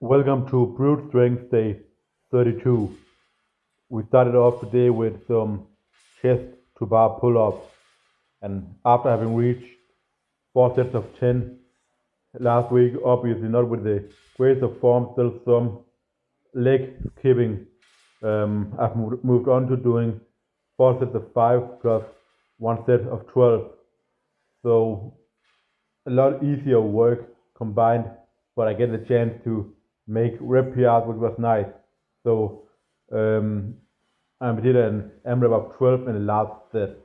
Welcome to Brute Strength Day 32. We started off today with some chest to bar pull ups, and after having reached 4 sets of 10 last week, obviously not with the greatest of form, still some leg skipping. I've moved on to doing 4 sets of 5 plus 1 set of 12. So a lot easier work combined, but I get the chance to make rep PRs, which was nice. So um, I did an AMRAP of 12 in the last set.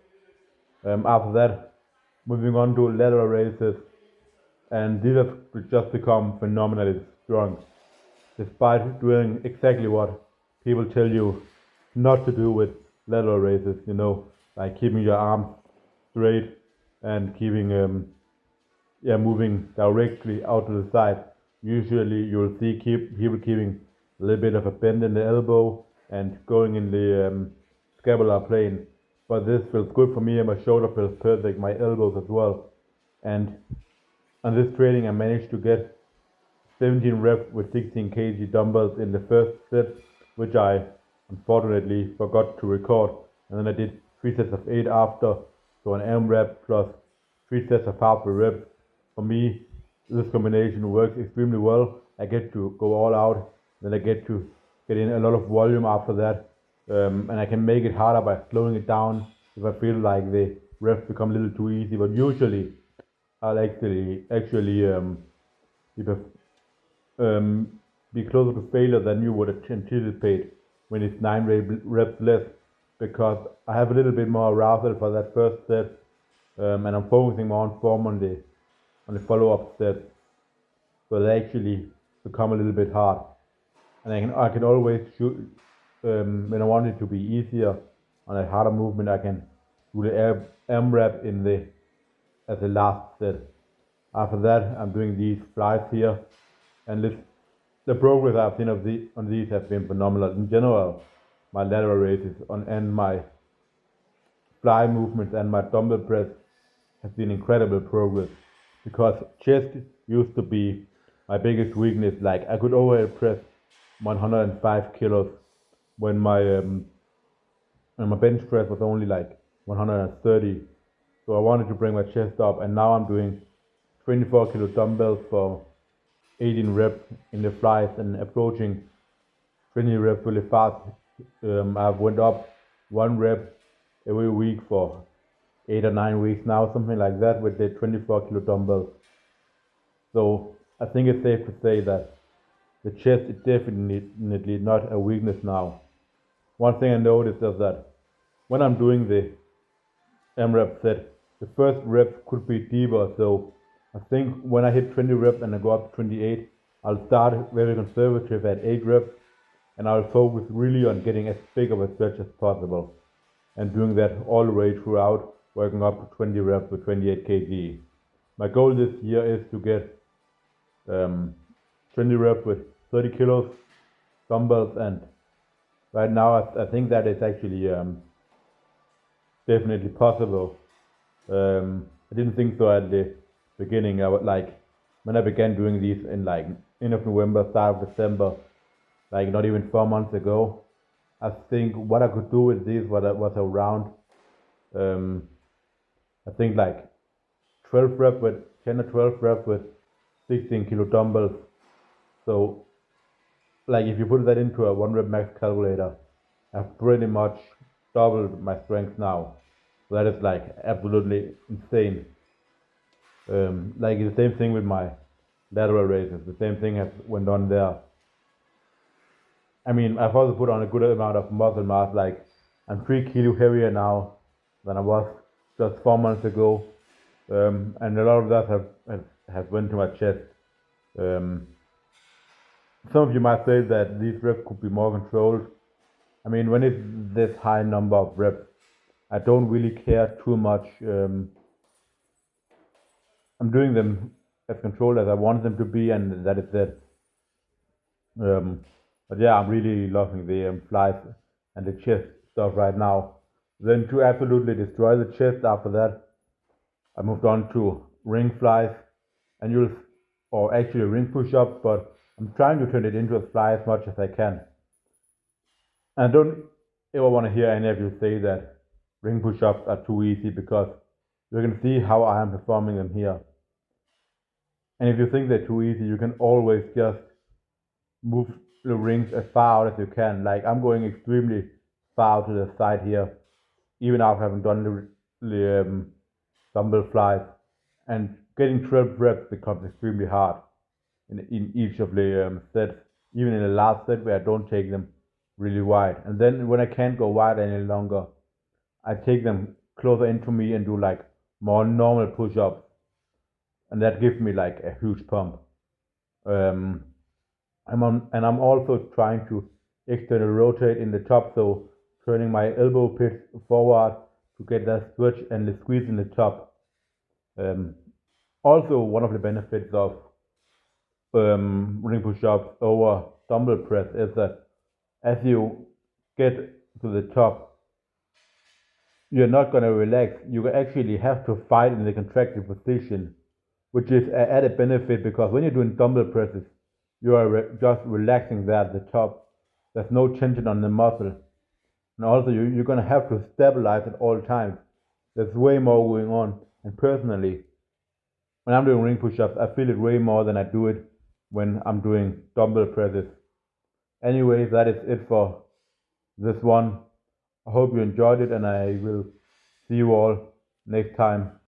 After that, moving on to lateral raises, and these have just become phenomenally strong, despite doing exactly what people tell you not to do with lateral raises. Like keeping your arms straight and keeping moving directly out to the side. Usually, you'll see people keeping a little bit of a bend in the elbow and going in the scapular plane. But this feels good for me, and my shoulder feels perfect, my elbows as well. And on this training, I managed to get 17 reps with 16 kg dumbbells in the first set, which I unfortunately forgot to record. And then I did 3 sets of 8 after, so an AMRAP plus 3 sets of half the reps. For me, this combination works extremely well. I get to go all out, then I get to get in a lot of volume after that, and I can make it harder by slowing it down if I feel like the reps become a little too easy. But usually, I'll actually be um, be closer to failure than you would anticipate when it's 9 reps less, because I have a little bit more arousal for that first set, and I'm focusing more on form on the follow-up sets, so they actually become a little bit hard. And I can always shoot when I want it to be easier on a harder movement. I can do the AMRAP in the as the last set. After that, I'm doing these flies here, and the progress I've seen on these has been phenomenal. In general, my lateral raises and my fly movements and my dumbbell press has been incredible progress, because chest used to be my biggest weakness. Like I could overhead press 105 kilos when my bench press was only like 130. So I wanted to bring my chest up, and now I'm doing 24 kilo dumbbells for 18 reps in the flies and approaching 20 reps really fast. I've went up 1 rep every week for 8 or 9 weeks now, something like that, with the 24 kilo dumbbells. So I think it's safe to say that the chest is definitely not a weakness now. One thing I noticed is that when I'm doing the AMRAP set, the first rep could be deeper. So I think when I hit 20 reps and I go up to 28, I'll start very conservative at 8 reps, and I'll focus really on getting as big of a stretch as possible, and doing that all the way throughout, working up to 20 reps with 28 kg. My goal this year is to get um, 20 reps with 30 kilos dumbbells, and right now I think that is actually definitely possible. I didn't think so at the beginning. I would like when I began doing these in like end of November, start of December, like not even 4 months ago. I think what I could do with these was around um, I think like 12 reps with 10 or 12 reps with 16 kilo dumbbells. So like if you put that into a 1 rep max calculator, I've pretty much doubled my strength now. So that is like absolutely insane. Like the same thing with my lateral raises. The same thing has went on there. I mean, I've also put on a good amount of muscle mass. Like I'm 3 kilo heavier now than I was just 4 months ago, and a lot of that have went to my chest. Um, some of you might say that these reps could be more controlled. I mean, when it's this high number of reps, I don't really care too much. I'm doing them as controlled as I want them to be, and that is it. Um, but yeah, I'm really loving the flies and the chest stuff right now. Then to absolutely destroy the chest after that, I moved on to ring flies, and or actually ring push-ups, but I'm trying to turn it into a fly as much as I can. And I don't ever want to hear any of you say that ring push-ups are too easy, because you can see how I am performing them here. And if you think they're too easy, you can always just move the rings as far out as you can. Like I'm going extremely far to the side here, even after having done the dumbbell flies. And getting 12 reps becomes extremely hard in each of the sets, even in the last set where I don't take them really wide. And then when I can't go wide any longer, I take them closer into me and do like more normal push-ups, and that gives me like a huge pump. Um, I'm also trying to external rotate in the top, so turning my elbow pits forward to get that stretch and the squeeze in the top. Um, Also, one of the benefits of ring push-ups over dumbbell press is that as you get to the top, you're not going to relax. You actually have to fight in the contracted position, which is an added benefit, because when you're doing dumbbell presses, you are just relaxing there at the top. There's no tension on the muscle. And also, you're going to have to stabilize at all times. There's way more going on. And personally, when I'm doing ring push-ups, I feel it way more than I do it when I'm doing dumbbell presses. Anyway, that is it for this one. I hope you enjoyed it, and I will see you all next time.